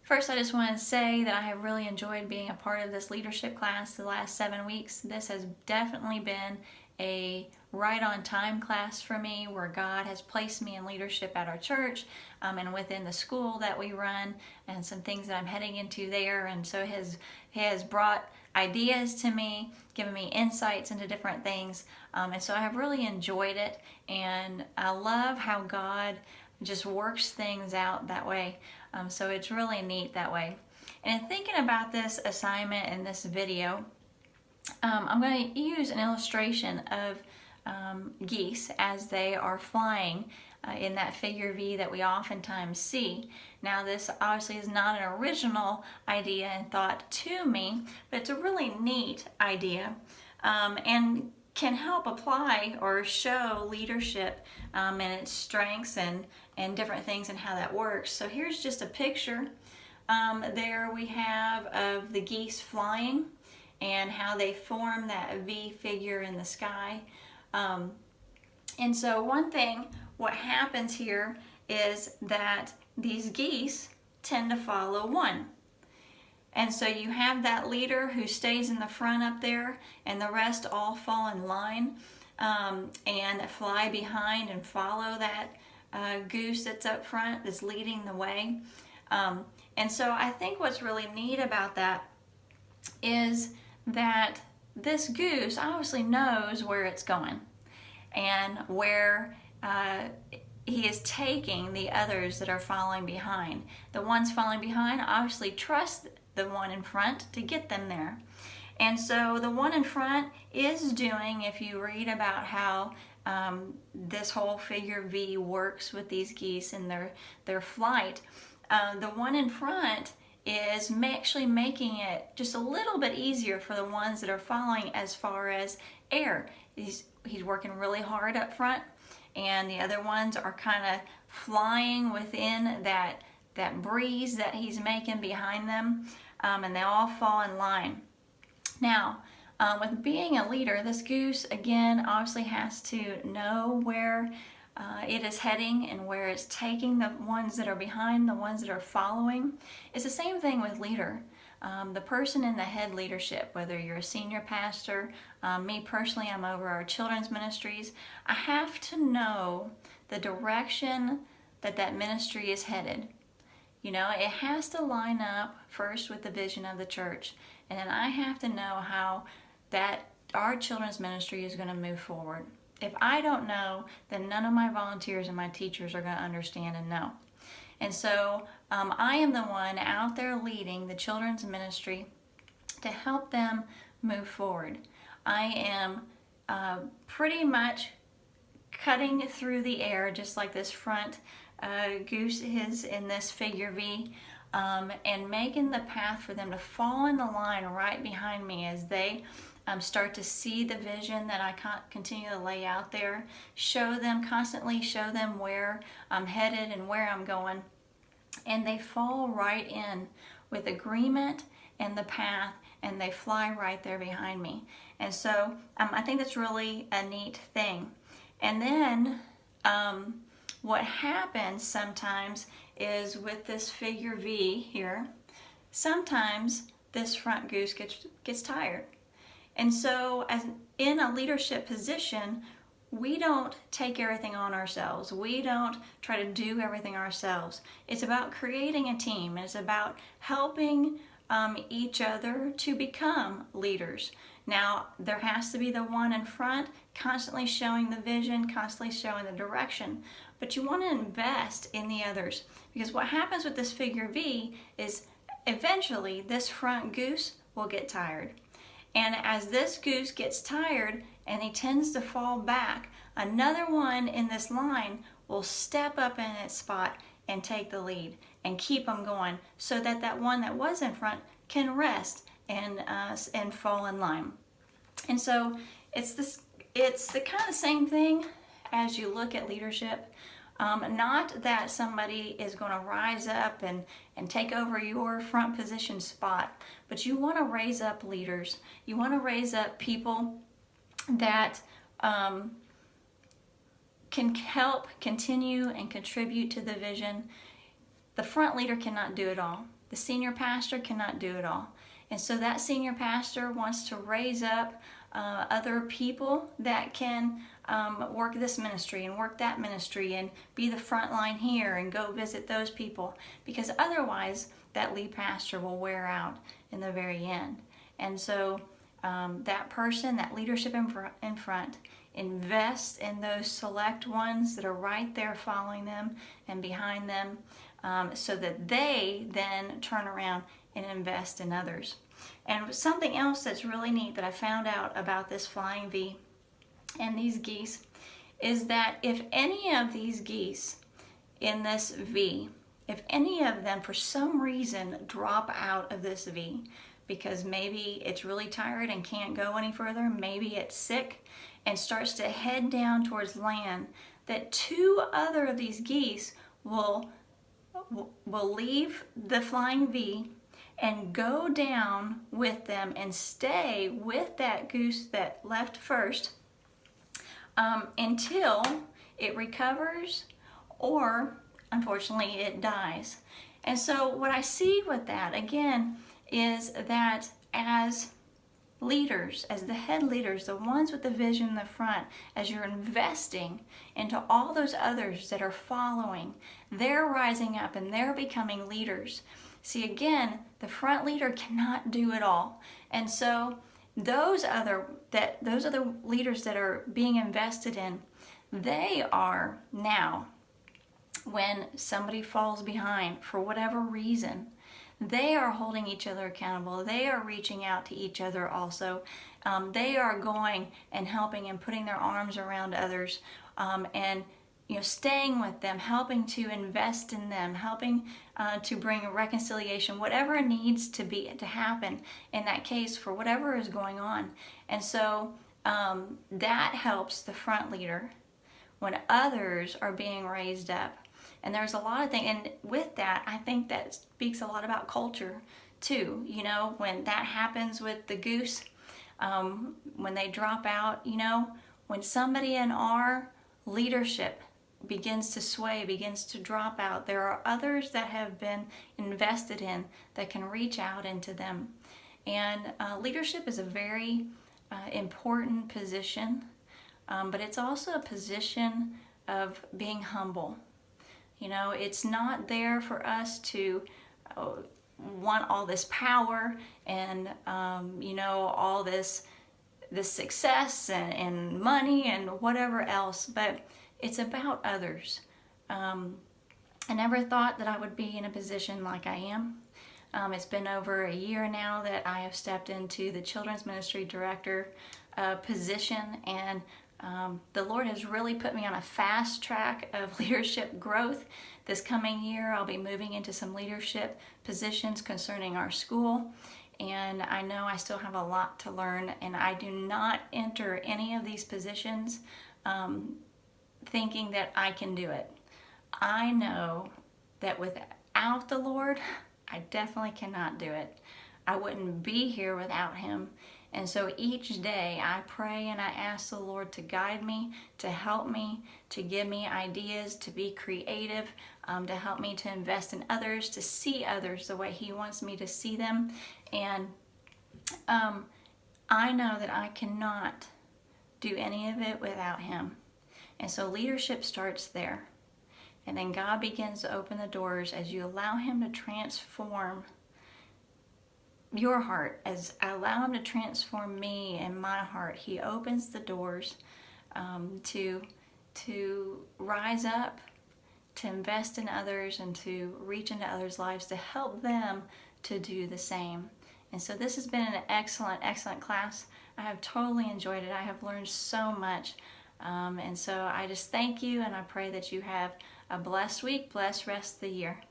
First, I just want to say that I have really enjoyed being a part of this leadership class the last 7 weeks. This has definitely been a right on time class for me where God has placed me in leadership at our church and within the school that we run and some things that I'm heading into there. And so he has brought ideas to me, given me insights into different things. And so I have really enjoyed it. And I love how God just works things out that way. So it's really neat that way. And in thinking about this assignment in this video, I'm going to use an illustration of geese as they are flying in that figure V that we oftentimes see. Now, this obviously is not an original idea and thought to me, but it's a really neat idea and can help apply or show leadership and its strengths and different things and how that works. So here's just a picture. There we have of the geese flying and how they form that V figure in the sky. And so one thing, what happens here is that these geese tend to follow one. And so you have that leader who stays in the front up there, and the rest all fall in line and fly behind and follow that goose that's up front, that's leading the way. And so I think what's really neat about that is that this goose obviously knows where it's going and where he is taking the others that are following behind. The ones following behind obviously trust the one in front to get them there. And so the one in front is doing, if you read about how this whole figure V works with these geese in their flight, the one in front is actually making it just a little bit easier for the ones that are following as far as air. He's working really hard up front, and the other ones are kind of flying within that breeze that he's making behind them, and they all fall in line. Now, with being a leader, this goose, again, obviously has to know where it is heading and where it's taking the ones that are behind, the ones that are following. It's the same thing with leader. The person in the head leadership, whether you're a senior pastor, me personally, I'm over our children's ministries, I have to know the direction that ministry is headed. You know, it has to line up first with the vision of the church, and then I have to know how that our children's ministry is going to move forward. If I don't know, then none of my volunteers and my teachers are going to understand and know. And so I am the one out there leading the children's ministry to help them move forward. I am pretty much cutting through the air, just like this front goose is in this figure V, and making the path for them to fall in the line right behind me as they start to see the vision that I continue to lay out there, constantly show them where I'm headed and where I'm going, and they fall right in with agreement and the path, and they fly right there behind me. And so I think that's really a neat thing. And then what happens sometimes is with this figure V here, sometimes this front goose gets tired. And so as in a leadership position, we don't take everything on ourselves. We don't try to do everything ourselves. It's about creating a team. It's about helping each other to become leaders. Now, there has to be the one in front constantly showing the vision, constantly showing the direction. But you want to invest in the others, because what happens with this figure V is eventually this front goose will get tired. And as this goose gets tired and he tends to fall back, another one in this line will step up in its spot and take the lead and keep them going, so that one that was in front can rest and fall in line. And so it's the kind of same thing as you look at leadership. Not that somebody is going to rise up and take over your front position spot, but you want to raise up leaders. You want to raise up people that can help continue and contribute to the vision. The front leader cannot do it all. The senior pastor cannot do it all. And so that senior pastor wants to raise up other people that can work this ministry and work that ministry and be the front line here and go visit those people, because otherwise that lead pastor will wear out in the very end. And so that person, that leadership in front, invest in those select ones that are right there following them and behind them, so that they then turn around and invest in others. And something else that's really neat that I found out about this flying V and these geese is that if any of these geese in this V, if any of them for some reason drop out of this V, because maybe it's really tired and can't go any further, maybe it's sick and starts to head down towards land, that 2 other of these geese will leave the flying V and go down with them and stay with that goose that left first until it recovers or unfortunately it dies. And so what I see with that again is that as leaders, as the head leaders, the ones with the vision in the front, as you're investing into all those others that are following, they're rising up and they're becoming leaders. See, again, the front leader cannot do it all. And so those other leaders that are being invested in, they are now, when somebody falls behind for whatever reason, they are holding each other accountable. They are reaching out to each other also. They are going and helping and putting their arms around others, and staying with them, helping to invest in them, helping to bring a reconciliation, whatever needs to happen in that case for whatever is going on. And so that helps the front leader when others are being raised up. And there's a lot of things, and with that, I think that speaks a lot about culture too. When that happens with the goose, when they drop out, when somebody in our leadership begins to sway, begins to drop out, there are others that have been invested in that can reach out into them. And leadership is a very important position, but it's also a position of being humble. It's not there for us to want all this power and, all this success and money and whatever else, but it's about others. I never thought that I would be in a position like I am. It's been over a year now that I have stepped into the Children's Ministry Director position, and the Lord has really put me on a fast track of leadership growth. This coming year, I'll be moving into some leadership positions concerning our school, and I know I still have a lot to learn, and I do not enter any of these positions thinking that I can do it. I know that without the Lord, I definitely cannot do it. I wouldn't be here without Him. And so each day I pray and I ask the Lord to guide me, to help me, to give me ideas, to be creative, to help me to invest in others, to see others the way He wants me to see them. And I know that I cannot do any of it without Him. And so leadership starts there. And then God begins to open the doors as you allow Him to transform your heart. As I allow Him to transform me and my heart, He opens the doors to rise up, to invest in others, and to reach into others' lives to help them to do the same. And so this has been an excellent class. I have totally enjoyed it. I have learned so much. And so I just thank you, and I pray that you have a blessed week, blessed rest of the year.